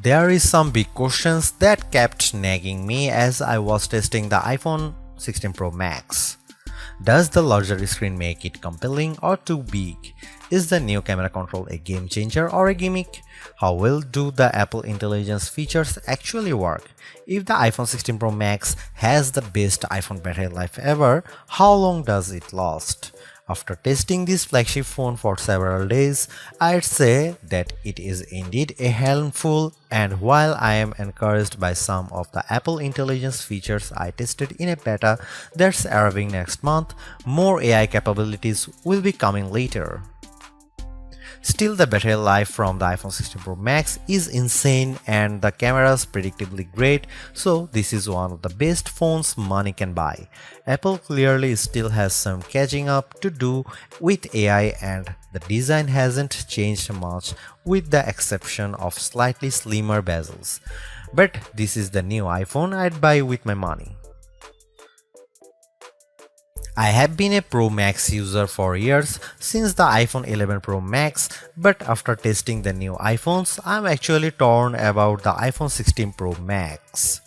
There is some big questions that kept nagging me as I was testing the iPhone 16 Pro Max. Does the larger screen make it compelling or too big? Is the new camera control a game changer or a gimmick? How well do the Apple Intelligence features actually work? If the iPhone 16 Pro Max has the best iPhone battery life ever, how long does it last? After testing this flagship phone for several days, I'd say that it is indeed a handful, and while I am encouraged by some of the Apple Intelligence features I tested in a beta that's arriving next month, more AI capabilities will be coming later. Still, the battery life from the iPhone 16 Pro Max is insane and the camera's predictably great, so this is one of the best phones money can buy. Apple clearly still has some catching up to do with AI, and the design hasn't changed much with the exception of slightly slimmer bezels. But this is the new iPhone I'd buy with my money. I have been a Pro Max user for years, since the iPhone 11 Pro Max, but after testing the new iPhones, I'm actually torn about the iPhone 16 Pro Max.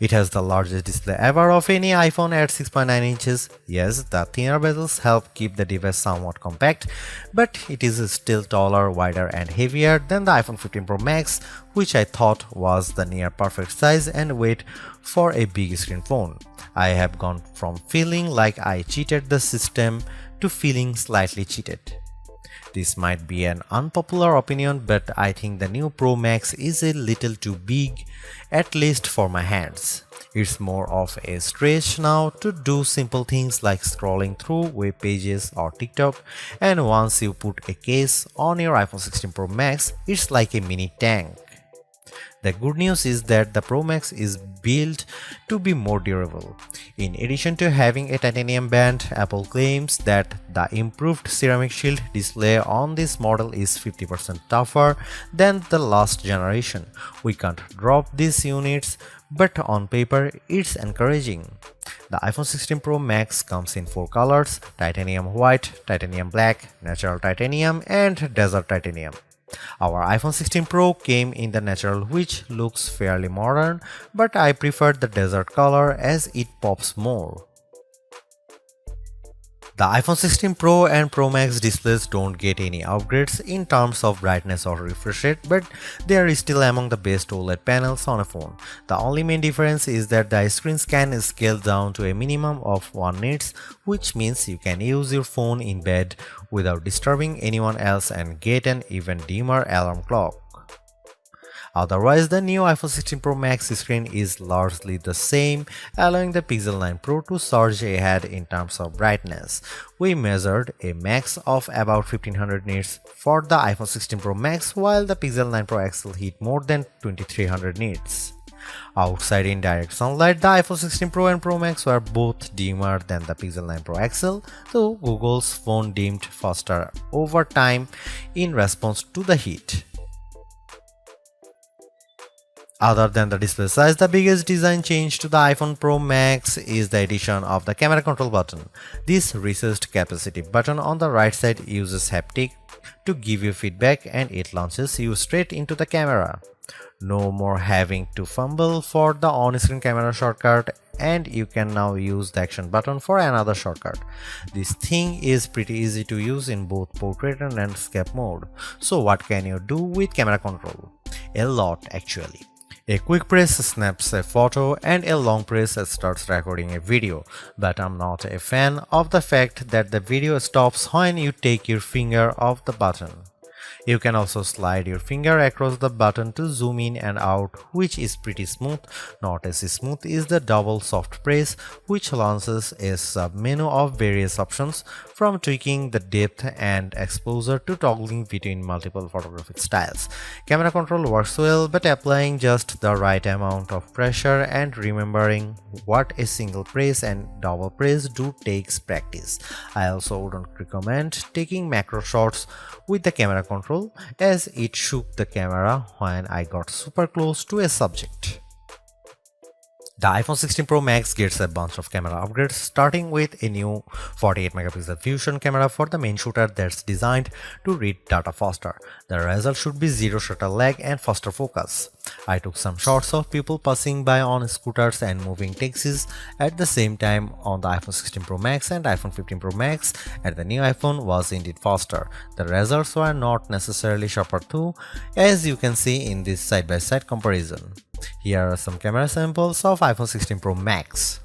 It has the largest display ever of any iPhone at 6.9 inches. Yes, the thinner bezels help keep the device somewhat compact, but it is still taller, wider and heavier than the iPhone 15 Pro Max, which I thought was the near perfect size and weight for a big screen phone. I have gone from feeling like I cheated the system to feeling slightly cheated. This might be an unpopular opinion, but I think the new Pro Max is a little too big, at least for my hands. It's more of a stretch now to do simple things like scrolling through web pages or TikTok, and once you put a case on your iPhone 16 Pro Max, it's like a mini tank. The good news is that the Pro Max is built to be more durable. In addition to having a titanium band, Apple claims that the improved ceramic shield display on this model is 50% tougher than the last generation. We can't drop these units, but on paper it's encouraging. The iPhone 16 Pro Max comes in 4 colors: titanium white, titanium black, natural titanium and desert titanium. Our iPhone 16 Pro came in the natural, which looks fairly modern, but I prefer the desert color as it pops more. The iPhone 16 Pro and Pro Max displays don't get any upgrades in terms of brightness or refresh rate, but they are still among the best OLED panels on a phone. The only main difference is that the screens can scale down to a minimum of 1 nits, which means you can use your phone in bed without disturbing anyone else and get an even dimmer alarm clock. Otherwise, the new iPhone 16 Pro Max screen is largely the same, allowing the Pixel 9 Pro to surge ahead in terms of brightness. We measured a max of about 1500 nits for the iPhone 16 Pro Max, while the Pixel 9 Pro XL hit more than 2300 nits. Outside in direct sunlight, the iPhone 16 Pro and Pro Max were both dimmer than the Pixel 9 Pro XL, though Google's phone dimmed faster over time in response to the heat. Other than the display size, the biggest design change to the iPhone Pro Max is the addition of the camera control button. This recessed capacitive button on the right side uses haptic to give you feedback, and it launches you straight into the camera. No more having to fumble for the on-screen camera shortcut, and you can now use the action button for another shortcut. This thing is pretty easy to use in both portrait and landscape mode. So what can you do with camera control? A lot, actually. A quick press snaps a photo and a long press starts recording a video, but I'm not a fan of the fact that the video stops when you take your finger off the button. You can also slide your finger across the button to zoom in and out, which is pretty smooth. Not as smooth is the double soft press, which launches a sub-menu of various options, from tweaking the depth and exposure to toggling between multiple photographic styles. Camera control works well, but applying just the right amount of pressure and remembering what a single press and double press do takes practice. I also wouldn't recommend taking macro shots with the camera control, as it shook the camera when I got super close to a subject. The iPhone 16 Pro Max gets a bunch of camera upgrades, starting with a new 48 megapixel fusion camera for the main shooter that's designed to read data faster. The result should be zero shutter lag and faster focus. I took some shots of people passing by on scooters and moving taxis at the same time on the iPhone 16 Pro Max and iPhone 15 Pro Max, and the new iPhone was indeed faster. The results were not necessarily sharper too, as you can see in this side-by-side comparison. Here are some camera samples of iPhone 16 Pro Max.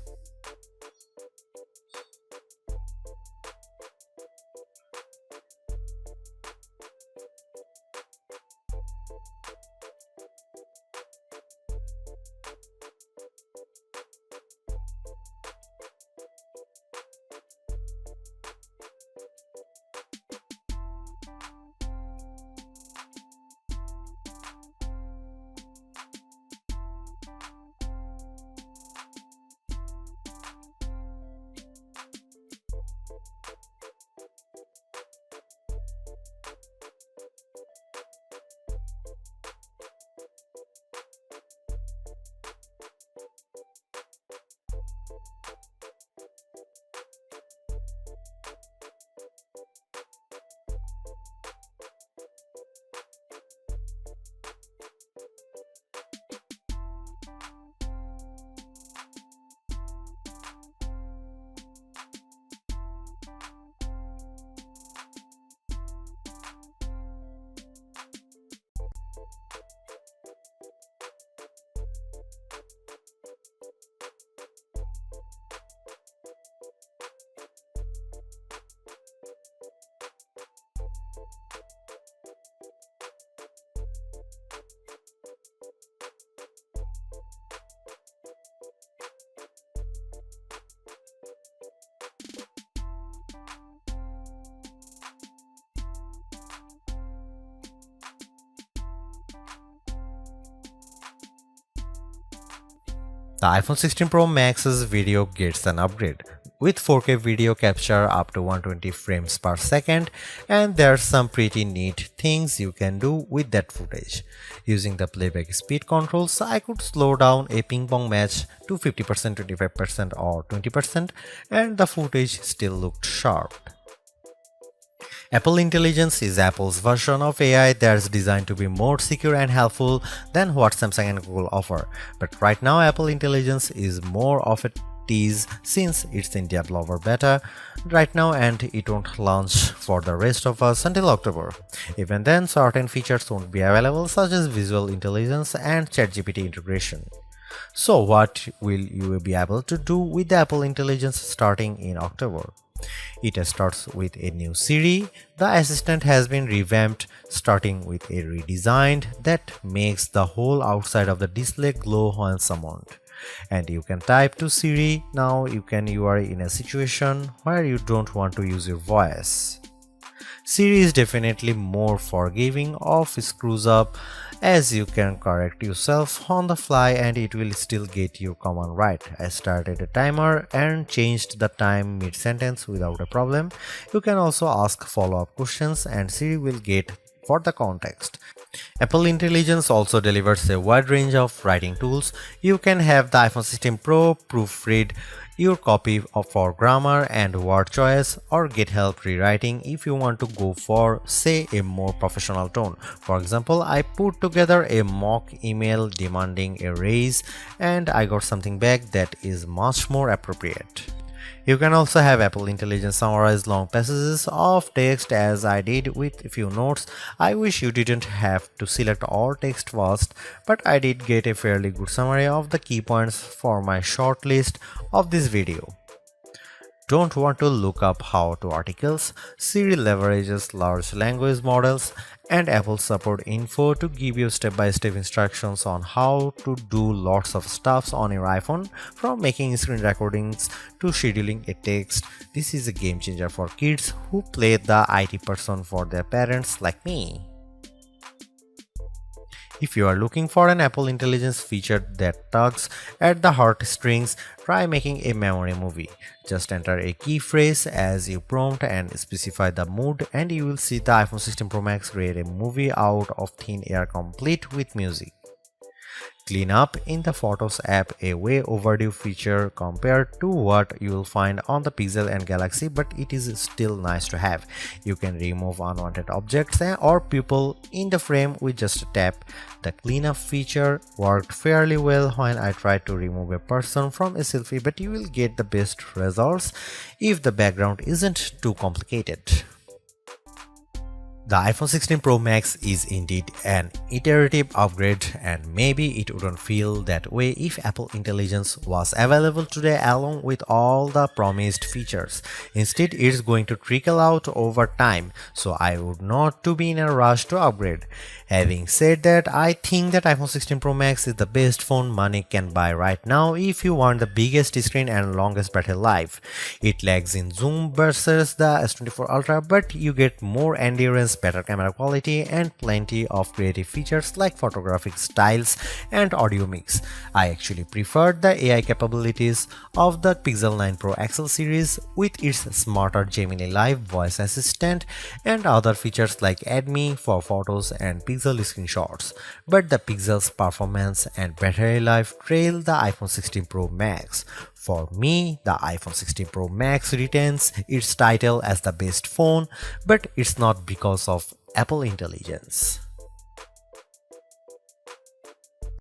The iPhone 16 Pro Max's video gets an upgrade with 4K video capture up to 120 frames per second, and there's some pretty neat things you can do with that footage. Using the playback speed controls, I could slow down a ping pong match to 50%, 25% or 20%, and the footage still looked sharp. Apple Intelligence is Apple's version of AI that's designed to be more secure and helpful than what Samsung and Google offer. But right now, Apple Intelligence is more of a tease since it's in developer beta right now and it won't launch for the rest of us until October. Even then, certain features won't be available such as visual intelligence and ChatGPT integration. So what will you be able to do with the Apple Intelligence starting in October? It starts with a new Siri. The assistant has been revamped, starting with a redesigned that makes the whole outside of the display glow when summoned. And you can type to Siri. Now you are in a situation where you don't want to use your voice. Siri is definitely more forgiving of screws up, as you can correct yourself on the fly and it will still get your command right. I started a timer and changed the time mid-sentence without a problem. You can also ask follow-up questions and Siri will get for the context. Apple Intelligence also delivers a wide range of writing tools. You can have the iPhone 16 Pro proofread your copy for grammar and word choice, or get help rewriting if you want to go for, say, a more professional tone. For example, I put together a mock email demanding a raise and I got something back that is much more appropriate. You can also have Apple Intelligence summarize long passages of text as I did with a few notes. I wish you didn't have to select all text first, but I did get a fairly good summary of the key points for my short list of this video. Don't want to look up how-to articles? Siri leverages large language models and Apple support info to give you step-by-step instructions on how to do lots of stuffs on your iPhone, from making screen recordings to scheduling a text. This is a game changer for kids who play the IT person for their parents like me. If you are looking for an Apple Intelligence feature that tugs at the heartstrings, try making a memory movie. Just enter a key phrase as you prompt and specify the mood, and you will see the iPhone 16 Pro Max create a movie out of thin air complete with music. cleanup in the Photos app, a way overdue feature compared to what you will find on the Pixel and Galaxy, but it is still nice to have. You can remove unwanted objects or people in the frame with just a tap. The cleanup feature worked fairly well when I tried to remove a person from a selfie, but you will get the best results if the background isn't too complicated. The iPhone 16 Pro Max is indeed an iterative upgrade, and maybe it wouldn't feel that way if Apple Intelligence was available today along with all the promised features. Instead, it's going to trickle out over time, so I would not to be in a rush to upgrade. Having said that, I think that iPhone 16 Pro Max is the best phone money can buy right now if you want the biggest screen and longest battery life. It lags in zoom versus the S24 Ultra, but you get more endurance, better camera quality, and plenty of creative features like photographic styles and audio mix. I actually preferred the AI capabilities of the Pixel 9 Pro XL series with its smarter Gemini Live voice assistant and other features like Add Me for photos and Pixel screenshots. But the Pixel's performance and battery life trail the iPhone 16 Pro Max. For me, the iPhone 16 Pro Max retains its title as the best phone, but it's not because of Apple Intelligence.